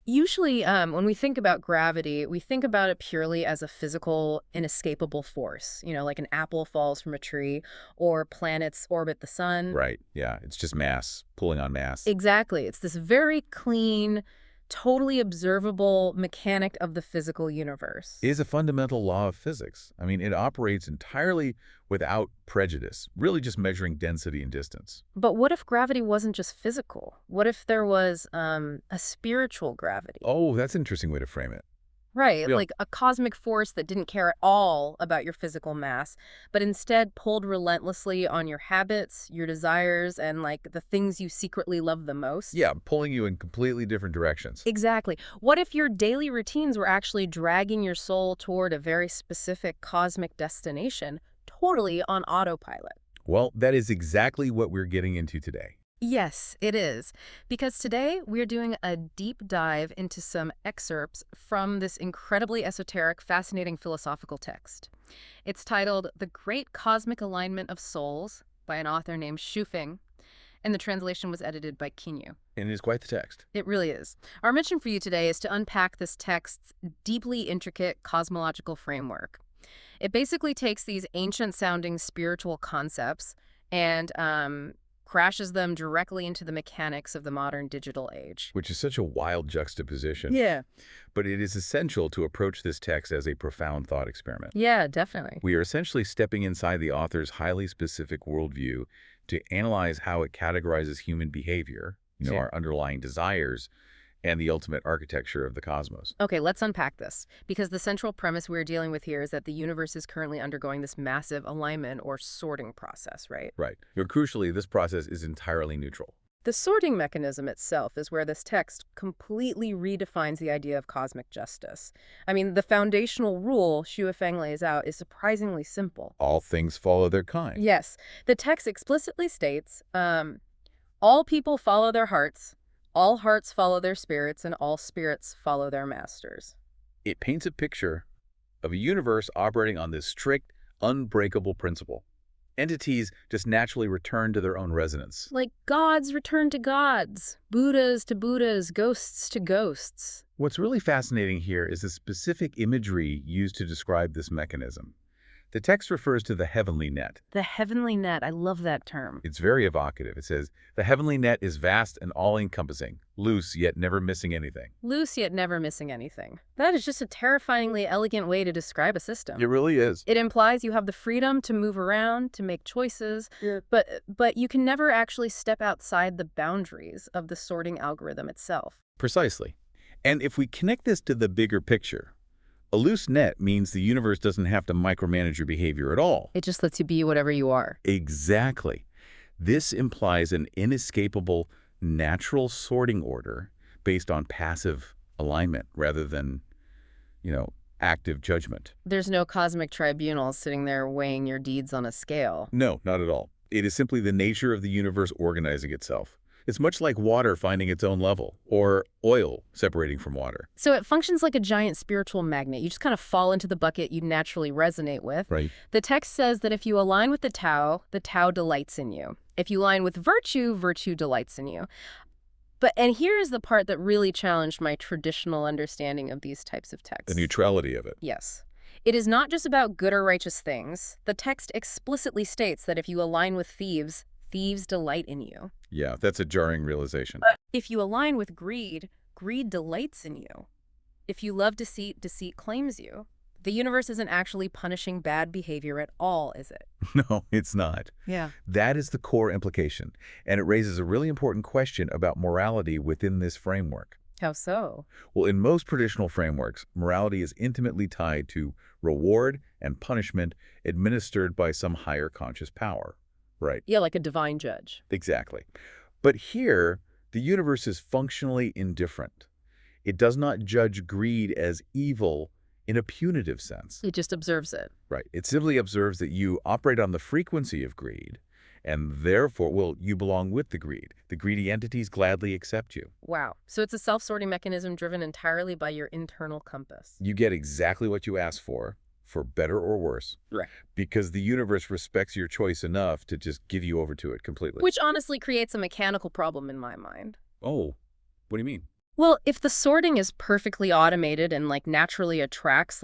Usually, when we think about gravity, we think about it purely as a physical, inescapable force, like an apple falls from a tree or planets orbit the sun. Right. Yeah. It's just mass, pulling on mass. Exactly. It's this very clean, totally observable mechanic of the physical universe. Is a fundamental law of physics. I mean, it operates entirely without prejudice, really just measuring density and distance. But what if gravity wasn't just physical? What if there was a spiritual gravity? Oh, that's an interesting way to frame it. Right, Yeah. like a cosmic force that didn't care at all about your physical mass, but instead pulled relentlessly on your habits, your desires, and like the things you secretly love the most. Yeah, pulling you in completely different directions. Exactly. What if your daily routines were actually dragging your soul toward a very specific cosmic destination, totally on autopilot? Well, that is exactly what we're getting into today. Yes, it is. Because today we're doing a deep dive into some excerpts from this incredibly esoteric, fascinating philosophical text. It's titled The Great Cosmic Alignment of Souls by an author named Feng, and the translation was edited by Kinyu. And it is quite the text. It really is. Our mission for you today is to unpack this text's deeply intricate cosmological framework. It basically takes these ancient-sounding spiritual concepts and crashes them directly into the mechanics of the modern digital age. Which is such a wild juxtaposition. Yeah. But it is essential to approach this text as a profound thought experiment. Yeah, definitely. We are essentially stepping inside the author's highly specific worldview to analyze how it categorizes human behavior, Sure. our underlying desires, and the ultimate architecture of the cosmos. Okay, let's unpack this, because the central premise we're dealing with here is that the universe is currently undergoing this massive alignment or sorting process, right? Right. But crucially, this process is entirely neutral. The sorting mechanism itself is where this text completely redefines the idea of cosmic justice. I mean, the foundational rule Feng lays out is surprisingly simple. All things follow their kind. Yes, the text explicitly states, all people follow their hearts, all hearts follow their spirits, and all spirits follow their masters. It paints a picture of a universe operating on this strict, unbreakable principle. Entities just naturally return to their own resonance. Like gods return to gods, Buddhas to Buddhas, ghosts to ghosts. What's really fascinating here is the specific imagery used to describe this mechanism. The text refers to the heavenly net. The heavenly net, I love that term. It's very evocative. It says, the heavenly net is vast and all-encompassing, loose yet never missing anything. Loose yet never missing anything. That is just a terrifyingly elegant way to describe a system. It really is. It implies you have the freedom to move around, to make choices, but you can never actually step outside the boundaries of the sorting algorithm itself. Precisely. And if we connect this to the bigger picture, a loose net means the universe doesn't have to micromanage your behavior at all. It just lets you be whatever you are. Exactly. This implies an inescapable, natural sorting order based on passive alignment rather than, active judgment. There's no cosmic tribunal sitting there weighing your deeds on a scale. No, not at all. It is simply the nature of the universe organizing itself. It's much like water finding its own level, or oil separating from water. So it functions like a giant spiritual magnet. You just kind of fall into the bucket you naturally resonate with. Right. The text says that if you align with the Tao delights in you. If you align with virtue, virtue delights in you. And here is the part that really challenged my traditional understanding of these types of texts. The neutrality of it. Yes. It is not just about good or righteous things. The text explicitly states that if you align with thieves, thieves delight in you. Yeah, that's a jarring realization. If you align with greed, greed delights in you. If you love deceit, deceit claims you. The universe isn't actually punishing bad behavior at all, is it? No, it's not. Yeah. That is the core implication, and it raises a really important question about morality within this framework. How so? Well, in most traditional frameworks, morality is intimately tied to reward and punishment administered by some higher conscious power. Right. Yeah, like a divine judge. Exactly. But here, the universe is functionally indifferent. It does not judge greed as evil in a punitive sense. It just observes it. Right. It simply observes that you operate on the frequency of greed, and therefore, you belong with the greed. The greedy entities gladly accept you. Wow. So it's a self-sorting mechanism driven entirely by your internal compass. You get exactly what you ask for better or worse. Right. Because the universe respects your choice enough to just give you over to it completely. Which honestly creates a mechanical problem in my mind. Oh, what do you mean? Well, if the sorting is perfectly automated and naturally attracts,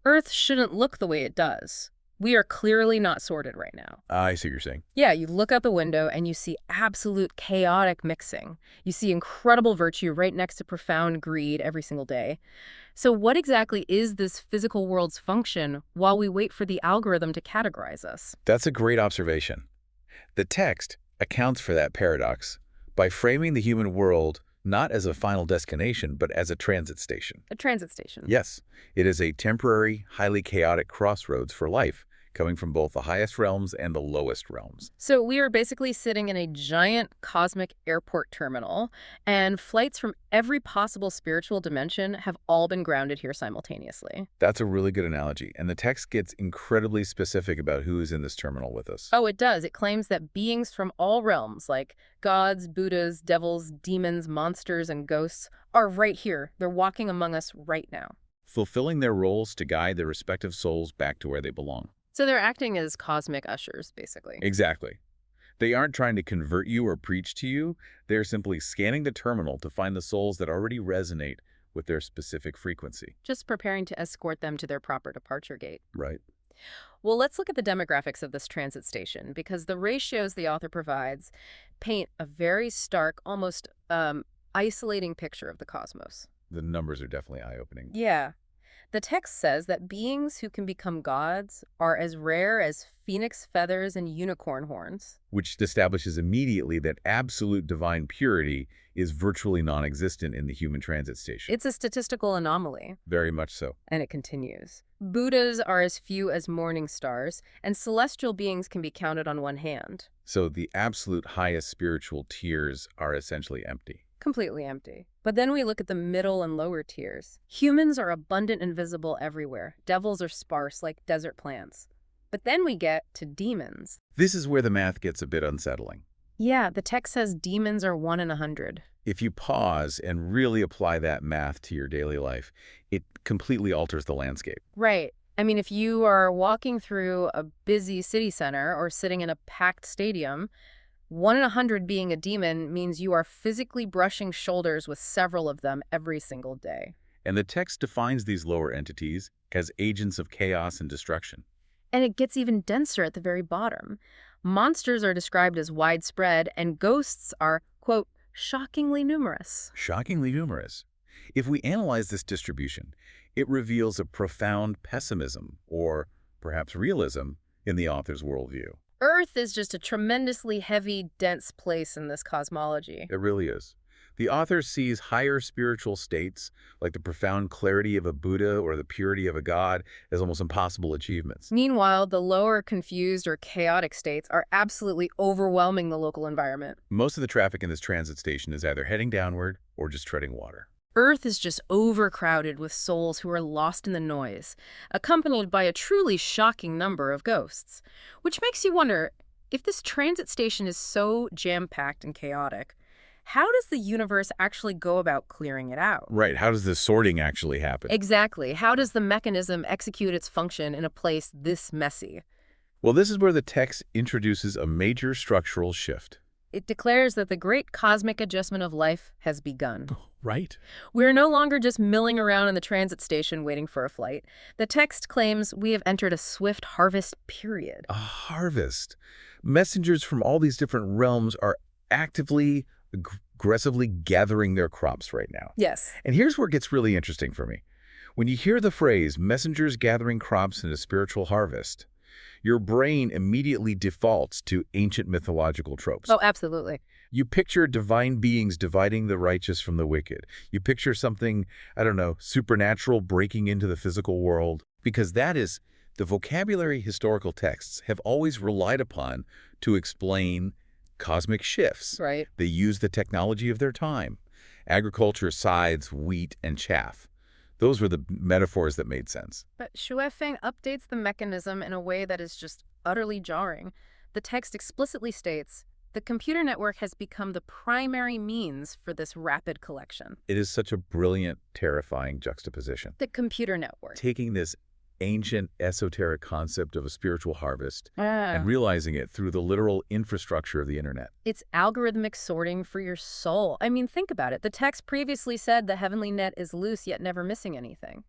Earth shouldn't look the way it does. We are clearly not sorted right now. I see what you're saying. Yeah, you look out the window and you see absolute chaotic mixing. You see incredible virtue right next to profound greed every single day. So what exactly is this physical world's function while we wait for the algorithm to categorize us? That's a great observation. The text accounts for that paradox by framing the human world not as a final destination, but as a transit station. A transit station. Yes, it is a temporary, highly chaotic crossroads for life, coming from both the highest realms and the lowest realms. So we are basically sitting in a giant cosmic airport terminal, and flights from every possible spiritual dimension have all been grounded here simultaneously. That's a really good analogy, and the text gets incredibly specific about who is in this terminal with us. Oh, it does. It claims that beings from all realms, like gods, Buddhas, devils, demons, monsters, and ghosts, are right here. They're walking among us right now. Fulfilling their roles to guide their respective souls back to where they belong. So they're acting as cosmic ushers, basically. Exactly. They aren't trying to convert you or preach to you. They're simply scanning the terminal to find the souls that already resonate with their specific frequency. Just preparing to escort them to their proper departure gate. Right. Well, let's look at the demographics of this transit station, because the ratios the author provides paint a very stark, almost isolating picture of the cosmos. The numbers are definitely eye-opening. Yeah. The text says that beings who can become gods are as rare as phoenix feathers and unicorn horns. Which establishes immediately that absolute divine purity is virtually non-existent in the human transit station. It's a statistical anomaly. Very much so. And it continues. Buddhas are as few as morning stars, and celestial beings can be counted on one hand. So the absolute highest spiritual tiers are essentially empty. Completely empty. But then we look at the middle and lower tiers. Humans are abundant and visible everywhere. Devils are sparse like desert plants. But then we get to demons. This is where the math gets a bit unsettling. Yeah, the text says demons are 1 in 100. If you pause and really apply that math to your daily life, it completely alters the landscape. Right. I mean, if you are walking through a busy city center or sitting in a packed stadium, 1 in 100 being a demon means you are physically brushing shoulders with several of them every single day. And the text defines these lower entities as agents of chaos and destruction. And it gets even denser at the very bottom. Monsters are described as widespread, and ghosts are, quote, shockingly numerous. Shockingly numerous. If we analyze this distribution, it reveals a profound pessimism, or perhaps realism, in the author's worldview. Earth is just a tremendously heavy, dense place in this cosmology. It really is. The author sees higher spiritual states, like the profound clarity of a Buddha or the purity of a god, as almost impossible achievements. Meanwhile, the lower, confused, or chaotic states are absolutely overwhelming the local environment. Most of the traffic in this transit station is either heading downward or just treading water. Earth is just overcrowded with souls who are lost in the noise, accompanied by a truly shocking number of ghosts. Which makes you wonder, if this transit station is so jam-packed and chaotic, how does the universe actually go about clearing it out? Right. How does the sorting actually happen? Exactly. How does the mechanism execute its function in a place this messy? Well, this is where the text introduces a major structural shift. It declares that the great cosmic adjustment of life has begun. Right. We're no longer just milling around in the transit station waiting for a flight. The text claims we have entered a swift harvest period. A harvest. Messengers from all these different realms are actively, aggressively gathering their crops right now. Yes. And here's where it gets really interesting for me. When you hear the phrase, messengers gathering crops in a spiritual harvest, your brain immediately defaults to ancient mythological tropes. Oh, absolutely. You picture divine beings dividing the righteous from the wicked. You picture something, I don't know, supernatural breaking into the physical world, because that is the vocabulary historical texts have always relied upon to explain cosmic shifts. Right. They use the technology of their time. Agriculture, scythes, wheat, and chaff. Those were the metaphors that made sense. But Shuefeng updates the mechanism in a way that is just utterly jarring. The text explicitly states, the computer network has become the primary means for this rapid collection. It is such a brilliant, terrifying juxtaposition. The computer network. Taking this ancient esoteric concept of a spiritual harvest and Ah. realizing it through the literal infrastructure of the internet. It's algorithmic sorting for your soul. I mean, think about it. The text previously said the heavenly net is loose yet never missing anything.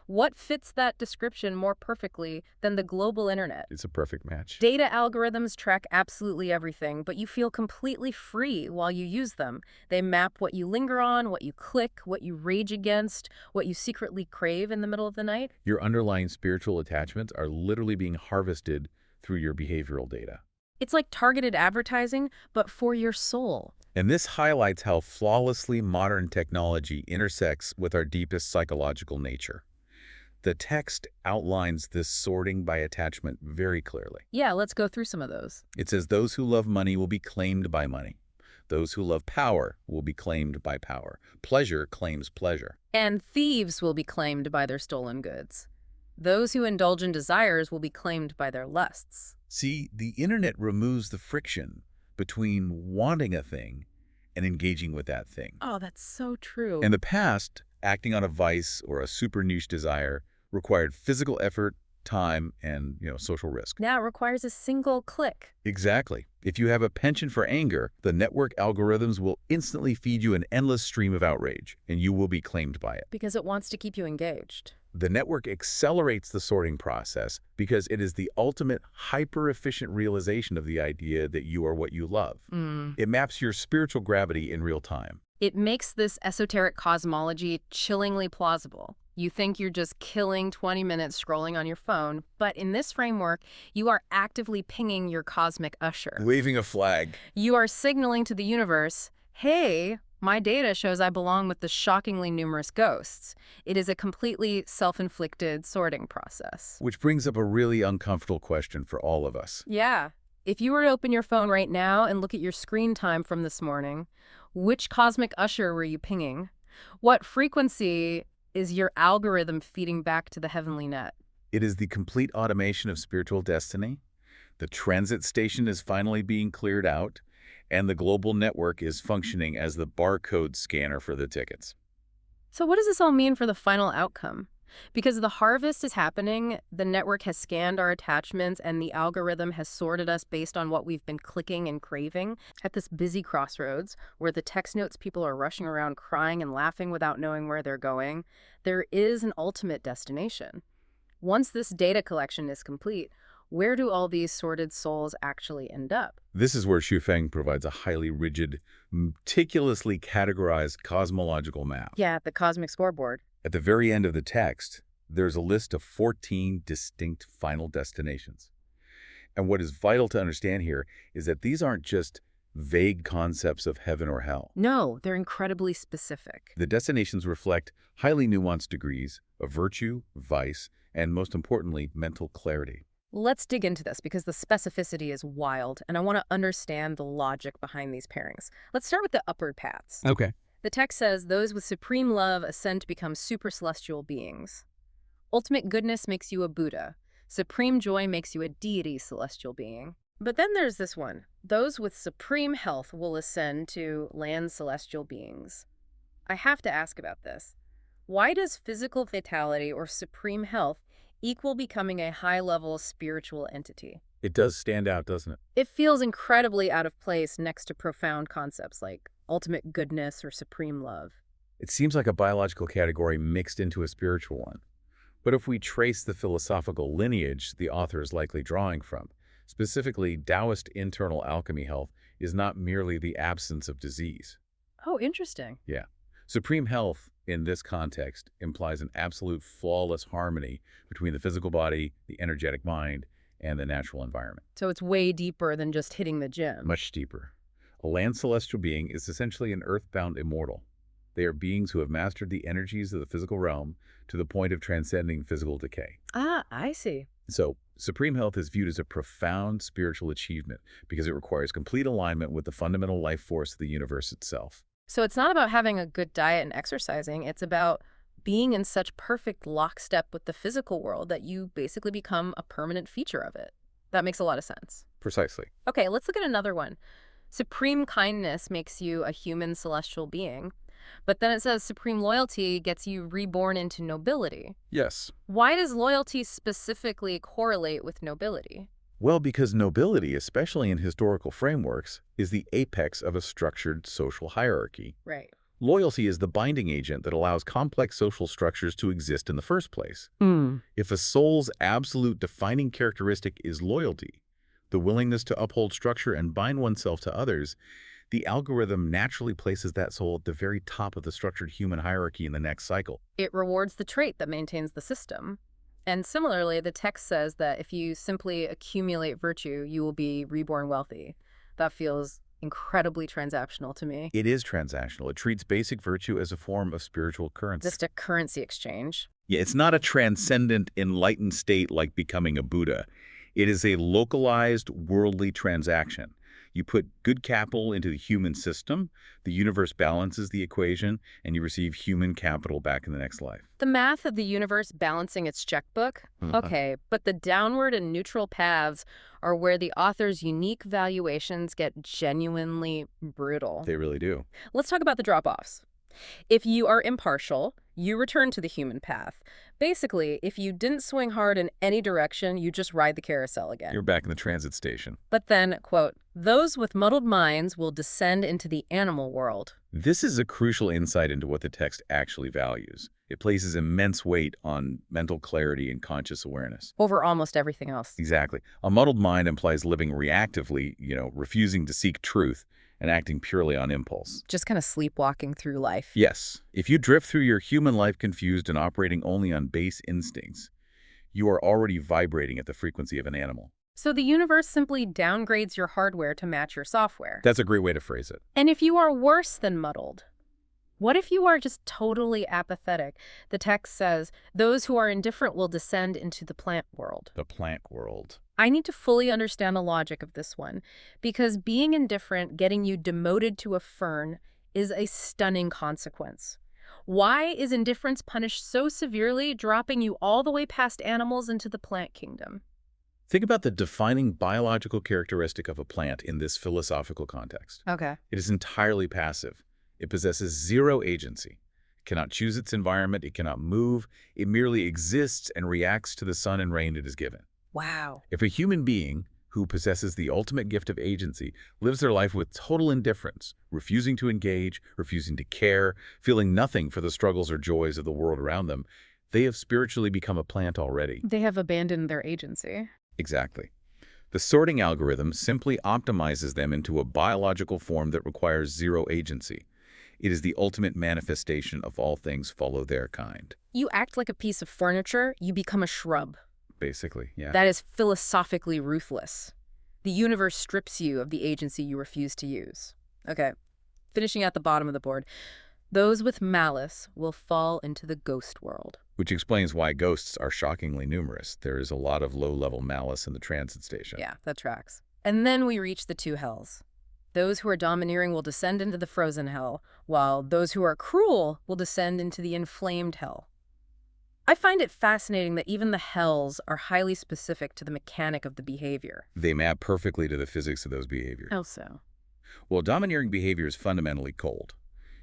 What fits that description more perfectly than the global internet? It's a perfect match. Data algorithms track absolutely everything, but you feel completely free while you use them. They map what you linger on, what you click, what you rage against, what you secretly crave in the middle of the night. Your underlying spiritual attachments are literally being harvested through your behavioral data. It's like targeted advertising, but for your soul. And this highlights how flawlessly modern technology intersects with our deepest psychological nature. The text outlines this sorting by attachment very clearly. Yeah, let's go through some of those. It says those who love money will be claimed by money. Those who love power will be claimed by power. Pleasure claims pleasure. And thieves will be claimed by their stolen goods. Those who indulge in desires will be claimed by their lusts. See, the internet removes the friction between wanting a thing and engaging with that thing. Oh, that's so true. In the past, acting on a vice or a super niche desire required physical effort, time, and, social risk. Now it requires a single click. Exactly. If you have a penchant for anger, the network algorithms will instantly feed you an endless stream of outrage, and you will be claimed by it. Because it wants to keep you engaged. The network accelerates the sorting process because it is the ultimate hyper-efficient realization of the idea that you are what you love. It maps your spiritual gravity in real time. It makes this esoteric cosmology chillingly plausible. You think you're just killing 20 minutes scrolling on your phone, but in this framework, you are actively pinging your cosmic usher. Waving a flag. You are signaling to the universe, hey, my data shows I belong with the shockingly numerous ghosts. It is a completely self-inflicted sorting process. Which brings up a really uncomfortable question for all of us. Yeah. If you were to open your phone right now and look at your screen time from this morning, which cosmic usher were you pinging? What frequency is your algorithm feeding back to the heavenly net? It is the complete automation of spiritual destiny. The transit station is finally being cleared out, and the global network is functioning as the barcode scanner for the tickets. So what does this all mean for the final outcome? Because the harvest is happening, the network has scanned our attachments, and the algorithm has sorted us based on what we've been clicking and craving. At this busy crossroads, where the text notes people are rushing around crying and laughing without knowing where they're going, there is an ultimate destination. Once this data collection is complete, where do all these sorted souls actually end up? This is where Xu provides a highly rigid, meticulously categorized cosmological map. Yeah, the cosmic scoreboard. At the very end of the text, there's a list of 14 distinct final destinations. And what is vital to understand here is that these aren't just vague concepts of heaven or hell. No, they're incredibly specific. The destinations reflect highly nuanced degrees of virtue, vice, and most importantly, mental clarity. Let's dig into this because the specificity is wild, and I want to understand the logic behind these pairings. Let's start with the upward paths. Okay. The text says, those with supreme love ascend to become super celestial beings. Ultimate goodness makes you a Buddha. Supreme joy makes you a deity celestial being. But then there's this one. Those with supreme health will ascend to land celestial beings. I have to ask about this. Why does physical vitality or supreme health equal becoming a high-level spiritual entity? It does stand out, doesn't it? It feels incredibly out of place next to profound concepts like ultimate goodness or supreme love. It seems like a biological category mixed into a spiritual one. But if we trace the philosophical lineage the author is likely drawing from, specifically Taoist internal alchemy health is not merely the absence of disease. Oh, interesting. Yeah. Supreme health, in this context, implies an absolute flawless harmony between the physical body, the energetic mind, and the natural environment. So it's way deeper than just hitting the gym. Much deeper. A land celestial being is essentially an earthbound immortal. They are beings who have mastered the energies of the physical realm to the point of transcending physical decay. Ah, I see. So, supreme health is viewed as a profound spiritual achievement because it requires complete alignment with the fundamental life force of the universe itself. So it's not about having a good diet and exercising. It's about being in such perfect lockstep with the physical world that you basically become a permanent feature of it. That makes a lot of sense. Precisely. Okay, let's look at another one. Supreme kindness makes you a human celestial being. But then it says supreme loyalty gets you reborn into nobility. Yes. Why does loyalty specifically correlate with nobility? Well, because nobility, especially in historical frameworks, is the apex of a structured social hierarchy. Right. Loyalty is the binding agent that allows complex social structures to exist in the first place. Mm. If a soul's absolute defining characteristic is loyalty, the willingness to uphold structure and bind oneself to others, the algorithm naturally places that soul at the very top of the structured human hierarchy in the next cycle. It rewards the trait that maintains the system. And similarly, the text says that if you simply accumulate virtue, you will be reborn wealthy. That feels incredibly transactional to me. It is transactional. It treats basic virtue as a form of spiritual currency. Just a currency exchange. Yeah, it's not a transcendent, enlightened state like becoming a Buddha. It is a localized, worldly transaction. You put good capital into the human system, the universe balances the equation, and you receive human capital back in the next life. The math of the universe balancing its checkbook? Okay, but the downward and neutral paths are where the author's unique valuations get genuinely brutal. They really do. Let's talk about the drop-offs. If you are impartial, you return to the human path. Basically, if you didn't swing hard in any direction, you just ride the carousel again. You're back in the transit station. But then, quote, those with muddled minds will descend into the animal world. This is a crucial insight into what the text actually values. It places immense weight on mental clarity and conscious awareness. Over almost everything else. Exactly. A muddled mind implies living reactively, refusing to seek truth and acting purely on impulse. Just kind of sleepwalking through life. Yes, if you drift through your human life confused and operating only on base instincts, you are already vibrating at the frequency of an animal. So the universe simply downgrades your hardware to match your software. That's a great way to phrase it. And if you are worse than muddled, what if you are just totally apathetic? The text says, those who are indifferent will descend into the plant world. The plant world. I need to fully understand the logic of this one, because being indifferent, getting you demoted to a fern, is a stunning consequence. Why is indifference punished so severely, dropping you all the way past animals into the plant kingdom? Think about the defining biological characteristic of a plant in this philosophical context. Okay. It is entirely passive. It possesses zero agency. It cannot choose its environment. It cannot move. It merely exists and reacts to the sun and rain it is given. Wow. If a human being who possesses the ultimate gift of agency lives their life with total indifference, refusing to engage, refusing to care, feeling nothing for the struggles or joys of the world around them, they have spiritually become a plant already. They have abandoned their agency. Exactly. The sorting algorithm simply optimizes them into a biological form that requires zero agency. It is the ultimate manifestation of all things follow their kind. You act like a piece of furniture, you become a shrub. Basically, yeah. That is philosophically ruthless. The universe strips you of the agency you refuse to use. Okay, finishing at the bottom of the board. Those with malice will fall into the ghost world. Which explains why ghosts are shockingly numerous. There is a lot of low-level malice in the transit station. Yeah, that tracks. And then we reach the two hells. Those who are domineering will descend into the frozen hell, while those who are cruel will descend into the inflamed hell. I find it fascinating that even the hells are highly specific to the mechanic of the behavior. They map perfectly to the physics of those behaviors. How so? Well, domineering behavior is fundamentally cold.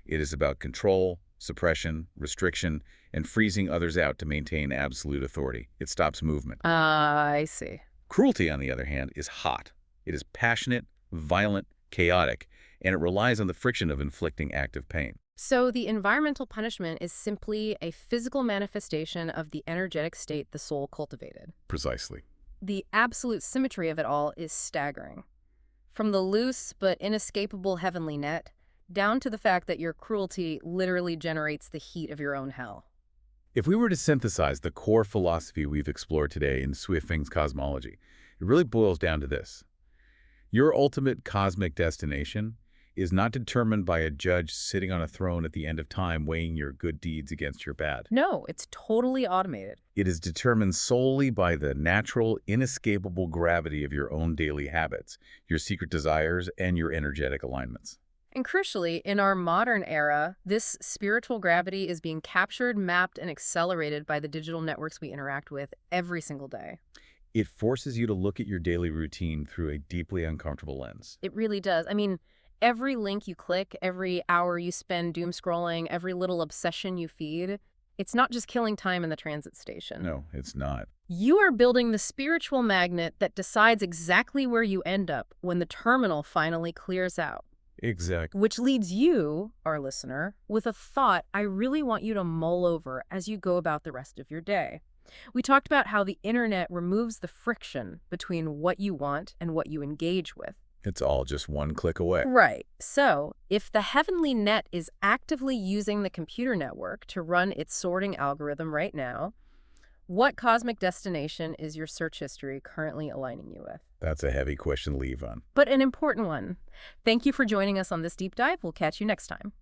It is about control, suppression, restriction, and freezing others out to maintain absolute authority. It stops movement. I see. Cruelty, on the other hand, is hot. It is passionate, violent, chaotic, and it relies on the friction of inflicting active pain. So the environmental punishment is simply a physical manifestation of the energetic state the soul cultivated. Precisely. The absolute symmetry of it all is staggering. From the loose but inescapable heavenly net, down to the fact that your cruelty literally generates the heat of your own hell. If we were to synthesize the core philosophy we've explored today in Sui Feng's cosmology, it really boils down to this. Your ultimate cosmic destination is not determined by a judge sitting on a throne at the end of time weighing your good deeds against your bad. No, it's totally automated. It is determined solely by the natural, inescapable gravity of your own daily habits, your secret desires, and your energetic alignments. And crucially, in our modern era, this spiritual gravity is being captured, mapped, and accelerated by the digital networks we interact with every single day. It forces you to look at your daily routine through a deeply uncomfortable lens. It really does. I mean, Every link you click, every hour you spend doom scrolling, every little obsession you feed, it's not just killing time in the transit station. No, it's not. You are building the spiritual magnet that decides exactly where you end up when the terminal finally clears out. Exactly. Which leads you, our listener, with a thought I really want you to mull over as you go about the rest of your day. We talked about how the internet removes the friction between what you want and what you engage with. It's all just one click away. Right. So, if the heavenly net is actively using the computer network to run its sorting algorithm right now, what cosmic destination is your search history currently aligning you with? That's a heavy question to leave on. But an important one. Thank you for joining us on this deep dive. We'll catch you next time.